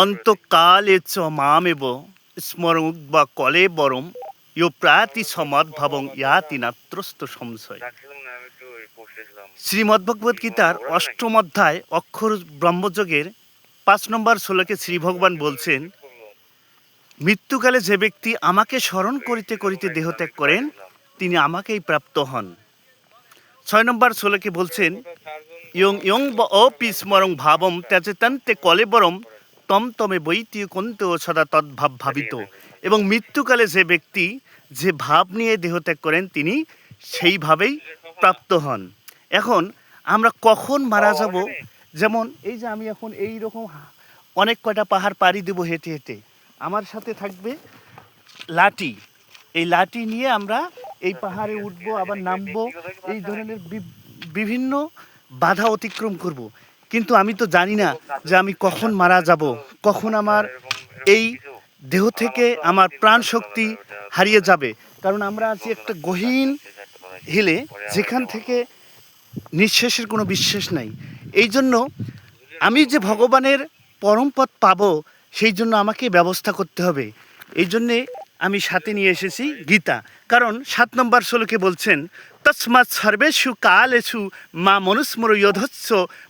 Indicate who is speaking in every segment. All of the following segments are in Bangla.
Speaker 1: অন্তকালে চ মামেব স্মরণুগ্বা কলেবরম ইয় প্রাতি সমদ্ভবং ইয়াতি নাত্রস্ত সংশয়। শ্রীমদ্ভগবদ্ গীতার অষ্টম অধ্যায় অক্ষর ব্রহ্মযোগের 5 নম্বর শ্লোকে শ্রী ভগবান বলছেন, মৃত্যুকালে যে ব্যক্তি আমাকে স্মরণ করিতে করিতে দেহত্যাগ করেন তিনি আমাকেই প্রাপ্ত হন। 6 নম্বর শ্লোকে বলছেন, ইয়ং ইয়ং অপি স্মরং ভাবম ত্যাজেতান্তে কলেবরম তম তমে বৈতি কন্ত সদা তদ্ভাব ভাবিত। এবং মৃত্যুকালে যে ব্যক্তি যে ভাব নিয়ে দেহত্যাগ করেন তিনি সেইভাবেই প্রাপ্ত হন। এখন আমরা কখন মারা যাব, যেমন এই যে আমি এখন এই রকম অনেক কয়টা পাহাড় পাড়ি দেবো হেঁটে হেঁটে, আমার সাথে থাকবে লাঠি, এই লাঠি নিয়ে আমরা এই পাহাড়ে উঠবো আবার নামবো, এই ধরনের বিভিন্ন বাধা অতিক্রম করব। কিন্তু আমি তো জানি না যে আমি কখন মারা যাব, কখন আমার এই দেহ থেকে আমার প্রাণ শক্তি হারিয়ে যাবে। কারণ আমরা আছি একটা গহীন হিলে, যেখান থেকে নিঃশ্বাসের কোনো বিশ্বাস নাই। এই জন্য আমি যে ভগবানের পরম পথ পাবো সেই জন্য আমাকে ব্যবস্থা করতে হবে। এই জন্যে আমি সাথে নিয়ে এসেছি গীতা। কারণ 7 নম্বর শ্লোকে বলছেন, তস্মাৎ সর্বেষু কালেষু মা মনুস্মর যথস্য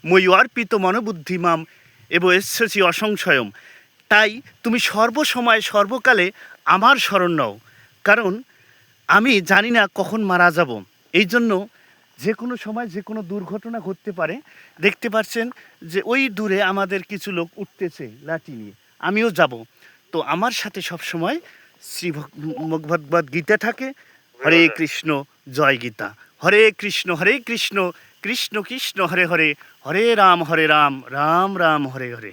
Speaker 1: মই অর্পিত মনোবুদ্ধি মাম এব এসছি অসংশয়ম। তাই তুমি সর্বসময় সর্বকালে আমার শরণ নাও, কারণ আমি জানি না কখন মারা যাব। এই জন্য যে কোনো সময় যে কোনো দুর্ঘটনা ঘটতে পারে। দেখতে পাচ্ছেন যে ওই দূরে আমাদের কিছু লোক উঠতেছে লাঠি নিয়ে, আমিও যাব। তো আমার সাথে সবসময় শ্রী ভগবদ্ গীতা থাকে। হরে কৃষ্ণ, জয় গীতা। হরে কৃষ্ণ কৃষ্ণ কৃষ্ণ হরে হরে, হরে রাম রাম রাম হরে হরে।